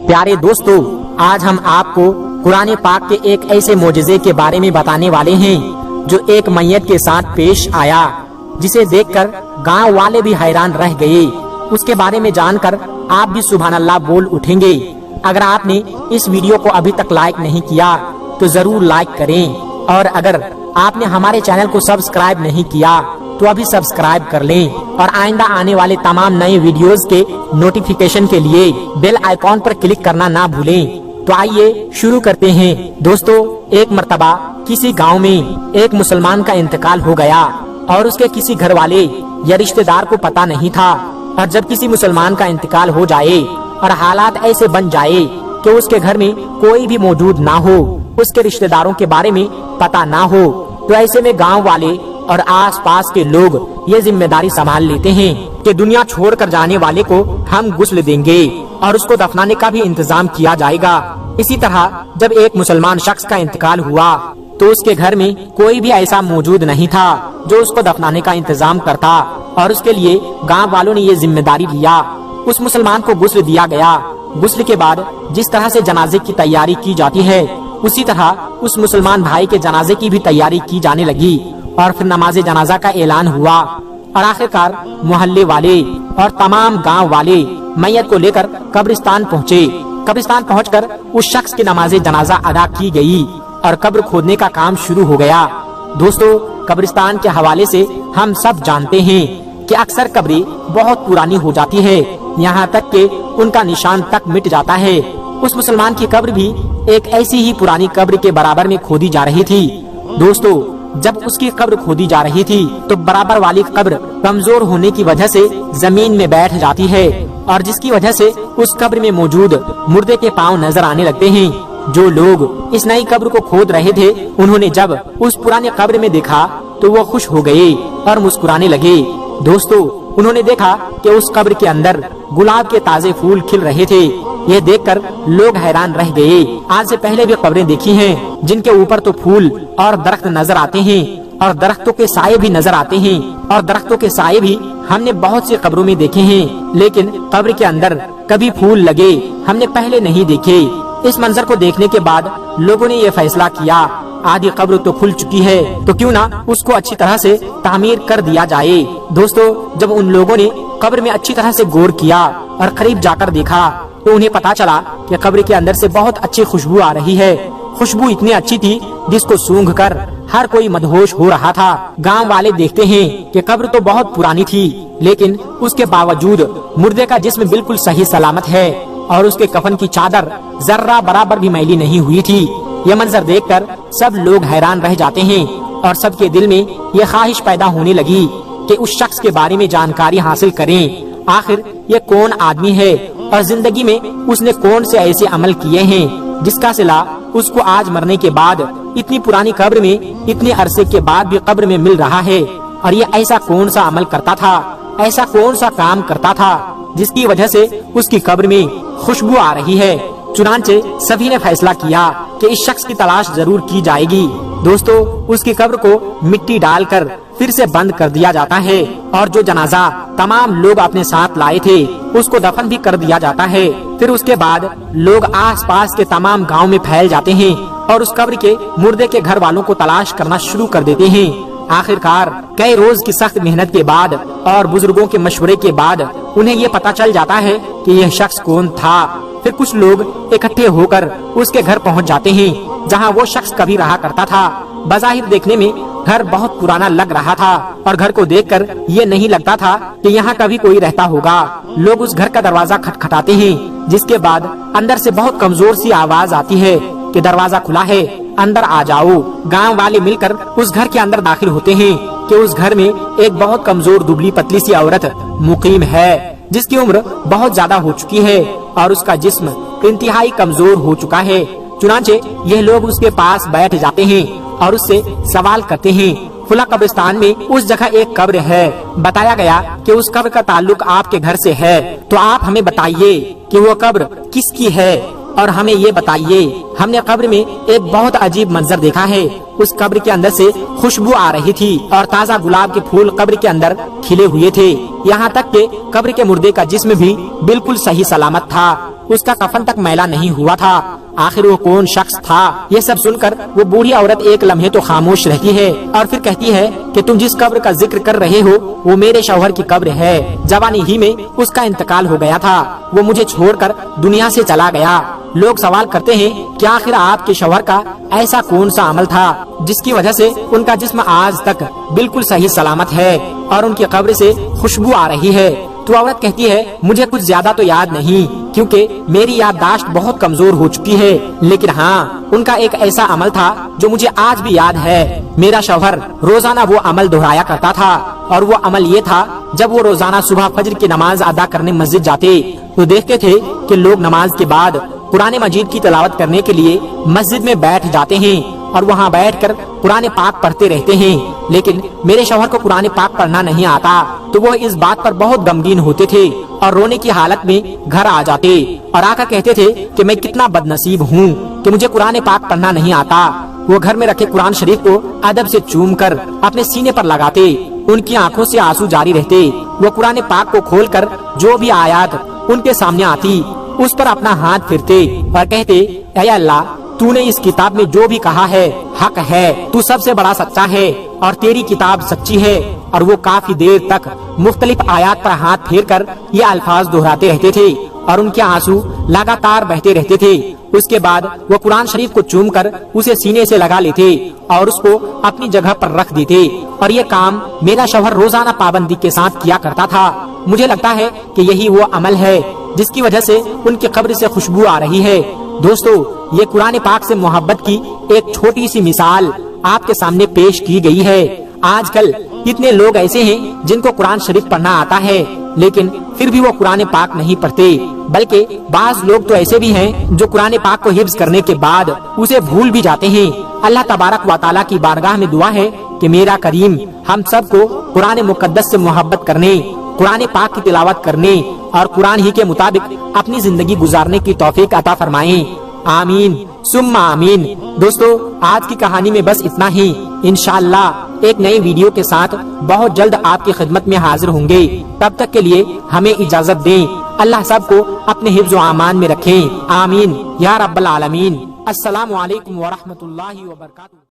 प्यारे दोस्तों, आज हम आपको कुरान पाक के एक ऐसे मोजज़े के बारे में बताने वाले हैं जो एक मैयत के साथ पेश आया, जिसे देखकर गांव वाले भी हैरान रह गए। उसके बारे में जानकर आप भी सुभान अल्लाह बोल उठेंगे। अगर आपने इस वीडियो को अभी तक लाइक नहीं किया तो जरूर लाइक करें, और अगर आपने हमारे चैनल को सब्सक्राइब नहीं किया तो अभी सब्सक्राइब कर लें, और आइंदा आने वाले तमाम नए वीडियोस के नोटिफिकेशन के लिए बेल आइकॉन पर क्लिक करना ना भूलें। तो आइए शुरू करते हैं। दोस्तों, एक मर्तबा किसी गांव में एक मुसलमान का इंतकाल हो गया और उसके किसी घर वाले या रिश्तेदार को पता नहीं था। और जब किसी मुसलमान का इंतकाल हो जाए और हालात ऐसे बन जाए कि उसके घर में कोई भी मौजूद ना हो, उसके रिश्तेदारों के बारे में पता ना हो, तो ऐसे में गांव वाले और आसपास के लोग ये जिम्मेदारी संभाल लेते हैं कि दुनिया छोड़कर जाने वाले को हम गुस्ल देंगे और उसको दफनाने का भी इंतजाम किया जाएगा। इसी तरह जब एक मुसलमान शख्स का इंतकाल हुआ तो उसके घर में कोई भी ऐसा मौजूद नहीं था जो उसको दफनाने का इंतजाम करता, और उसके लिए गांव वालों ने ये जिम्मेदारी लिया। उस मुसलमान को गुस्ल दिया गया। गुस्ल के बाद जिस तरह से जनाजे की तैयारी की जाती है, उसी तरह उस मुसलमान भाई के जनाजे की भी तैयारी की जाने लगी, और फिर नमाज जनाजा का ऐलान हुआ। और आखिरकार मोहल्ले वाले और तमाम गांव वाले मैयत को लेकर कब्रिस्तान पहुँचे। कब्रिस्तान पहुंचकर उस शख्स की नमाज जनाजा अदा की गई और कब्र खोदने का काम शुरू हो गया। दोस्तों, कब्रिस्तान के हवाले से हम सब जानते हैं कि अक्सर कब्रें बहुत पुरानी हो जाती है, यहाँ तक कि उनका निशान तक मिट जाता है। उस मुसलमान की कब्र भी एक ऐसी ही पुरानी कब्र के बराबर में खोदी जा रही थी। दोस्तों, जब उसकी कब्र खोदी जा रही थी तो बराबर वाली कब्र कमजोर होने की वजह से जमीन में बैठ जाती है, और जिसकी वजह से उस कब्र में मौजूद मुर्दे के पांव नजर आने लगते हैं। जो लोग इस नई कब्र को खोद रहे थे, उन्होंने जब उस पुराने कब्र में देखा तो वो खुश हो गए और मुस्कुराने लगे। दोस्तों, उन्होंने देखा कि उस कब्र के अंदर गुलाब के ताजे फूल खिल रहे थे। ये देखकर लोग हैरान रह गए। आज से पहले भी कब्रें देखी हैं जिनके ऊपर तो फूल और दरख्त नजर आते हैं, और दरख्तों के साये भी नजर आते हैं, और दरख्तों के साये भी हमने बहुत सी कब्रों में देखे हैं, लेकिन कब्र के अंदर कभी फूल लगे हमने पहले नहीं देखे। इस मंजर को देखने के बाद लोगों ने ये फैसला किया, आधी कब्र तो खुल चुकी है तो क्यों ना उसको अच्छी तरह से तामीर कर दिया जाए। दोस्तों, जब उन लोगों ने कब्र में अच्छी तरह से गौर किया और करीब जाकर देखा तो उन्हें पता चला कि कब्र के अंदर से बहुत अच्छी खुशबू आ रही है। खुशबू इतनी अच्छी थी जिसको सूंघकर हर कोई मदहोश हो रहा था। गांव वाले देखते हैं कि कब्र तो बहुत पुरानी थी, लेकिन उसके बावजूद मुर्दे का जिस्म बिल्कुल सही सलामत है, और उसके कफन की चादर जर्रा बराबर भी मैली नहीं हुई थी। ये मंजर देखकर सब लोग हैरान रह जाते हैं, और सबके दिल में ये ख्वाहिश पैदा होने लगी कि उस शख्स के बारे में जानकारी हासिल करें। आखिर ये कौन आदमी है और जिंदगी में उसने कौन से ऐसे अमल किए हैं जिसका सिला उसको आज मरने के बाद इतनी पुरानी कब्र में इतने अरसे के बाद भी कब्र में मिल रहा है। और ये ऐसा कौन सा अमल करता था, ऐसा कौन सा काम करता था जिसकी वजह से उसकी कब्र में खुशबू आ रही है। चुनांचे सभी ने फैसला किया कि इस शख्स की तलाश जरूर की जाएगी। दोस्तों, उसकी कब्र को मिट्टी डालकर फिर से बंद कर दिया जाता है, और जो जनाजा तमाम लोग अपने साथ लाए थे उसको दफन भी कर दिया जाता है। फिर उसके बाद लोग आसपास के तमाम गांव में फैल जाते हैं और उस कब्र के मुर्दे के घर वालों को तलाश करना शुरू कर देते हैं। आखिरकार कई रोज की सख्त मेहनत के बाद और बुजुर्गों के मशवरे के बाद उन्हें ये पता चल जाता है कि यह शख्स कौन था। फिर कुछ लोग इकट्ठे होकर उसके घर पहुंच जाते हैं जहां वो शख्स कभी रहा करता था। बज़ाहिर देखने में घर बहुत पुराना लग रहा था, और घर को देखकर ये नहीं लगता था कि यहाँ कभी कोई रहता होगा। लोग उस घर का दरवाजा खटखटाते हैं, जिसके बाद अंदर से बहुत कमजोर सी आवाज आती है कि दरवाजा खुला है, अंदर आ जाओ। गांव वाले मिलकर उस घर के अंदर दाखिल होते हैं कि उस घर में एक बहुत कमजोर दुबली पतली सी औरत मुकीम है, जिसकी उम्र बहुत ज्यादा हो चुकी है और उसका जिस्म इंतहाई कमजोर हो चुका है। चुनांचे यह लोग उसके पास बैठ जाते हैं और उससे सवाल करते हैं। फुला कब्रिस्तान में उस जगह एक कब्र है, बताया गया कि उस कब्र का ताल्लुक आपके घर से है, तो आप हमें बताइए कि वो कब्र किसकी है, और हमें ये बताइए। हमने कब्र में एक बहुत अजीब मंजर देखा है। उस कब्र के अंदर से खुशबू आ रही थी और ताज़ा गुलाब के फूल कब्र के अंदर खिले हुए थे। यहाँ तक कि कब्र के मुर्दे का जिस्म भी बिल्कुल सही सलामत था। اس کا کفن تک میلا نہیں ہوا تھا۔ آخر وہ کون شخص تھا؟ یہ سب سن کر وہ بوڑھی عورت ایک لمحے تو خاموش رہتی ہے اور پھر کہتی ہے کہ تم جس قبر کا ذکر کر رہے ہو وہ میرے شوہر کی قبر ہے۔ جوانی ہی میں اس کا انتقال ہو گیا تھا، وہ مجھے چھوڑ کر دنیا سے چلا گیا۔ لوگ سوال کرتے ہیں کہ آخر آپ کے شوہر کا ایسا کون سا عمل تھا جس کی وجہ سے ان کا جسم آج تک بالکل صحیح سلامت ہے اور ان کی قبر سے خوشبو آ رہی ہے؟ تو عورت کہتی ہے مجھے کچھ زیادہ تو یاد نہیں کیونکہ میری یادداشت بہت کمزور ہو چکی ہے، لیکن ہاں ان کا ایک ایسا عمل تھا جو مجھے آج بھی یاد ہے۔ میرا شوہر روزانہ وہ عمل دہرایا کرتا تھا اور وہ عمل یہ تھا جب وہ روزانہ صبح فجر کی نماز ادا کرنے مسجد جاتے تو دیکھتے تھے کہ لوگ نماز کے بعد قرآن مجید کی تلاوت کرنے کے لیے مسجد میں بیٹھ جاتے ہیں اور وہاں بیٹھ کر قرآن پاک پڑھتے رہتے ہیں، لیکن میرے شوہر کو قرآن پاک پڑھنا نہیں آتا تو وہ اس بات پر بہت غمگین ہوتے تھے اور رونے کی حالت میں گھر آ جاتے اور آ کر کہتے تھے کہ میں کتنا بد نصیب ہوں کہ مجھے قرآن پاک پڑھنا نہیں آتا۔ وہ گھر میں رکھے قرآن شریف کو ادب سے چوم کر اپنے سینے پر لگاتے، ان کی آنکھوں سے آنسو جاری رہتے۔ وہ قرآن پاک کو کھول کر جو بھی آیات ان کے سامنے آتی اس پر اپنا ہاتھ پھرتے اور کہتے اے اللہ، تو نے اس کتاب میں جو بھی کہا ہے حق ہے، تو سب سے بڑا سچا ہے اور تیری کتاب سچی ہے۔ اور وہ کافی دیر تک مختلف آیات پر ہاتھ پھیر کر یہ الفاظ دہراتے رہتے تھے اور ان کے آنسو لگاتار بہتے رہتے تھے۔ اس کے بعد وہ قرآن شریف کو چوم کر اسے سینے سے لگا لیتے اور اس کو اپنی جگہ پر رکھ دیتے، اور یہ کام میرا شوہر روزانہ پابندی کے ساتھ کیا کرتا تھا۔ مجھے لگتا ہے کہ یہی وہ عمل ہے جس کی وجہ سے ان کی قبر سے خوشبو آ رہی ہے۔ دوستو، یہ قرآن پاک سے محبت کی ایک چھوٹی سی مثال آپ کے سامنے پیش کی گئی ہے۔ آج کل کتنے لوگ ایسے ہیں جن کو قرآن شریف پڑھنا آتا ہے لیکن پھر بھی وہ قرآن پاک نہیں پڑھتے، بلکہ بعض لوگ تو ایسے بھی ہیں جو قرآن پاک کو حفظ کرنے کے بعد اسے بھول بھی جاتے ہیں۔ اللہ تبارک و تعالیٰ کی بارگاہ میں دعا ہے کہ میرا کریم ہم سب کو قرآن مقدس سے محبت کرنے، قرآن پاک کی تلاوت کرنے اور قرآن ہی کے مطابق اپنی زندگی گزارنے کی توفیق عطا فرمائیں۔ آمین ثم آمین۔ دوستو، آج کی کہانی میں بس اتنا ہی۔ انشاءاللہ ایک نئی ویڈیو کے ساتھ بہت جلد آپ کی خدمت میں حاضر ہوں گے۔ تب تک کے لیے ہمیں اجازت دیں۔ اللہ سب کو اپنے حفظ و امان میں رکھیں۔ آمین یا رب العالمین۔ السلام علیکم ورحمۃ اللہ وبرکاتہ۔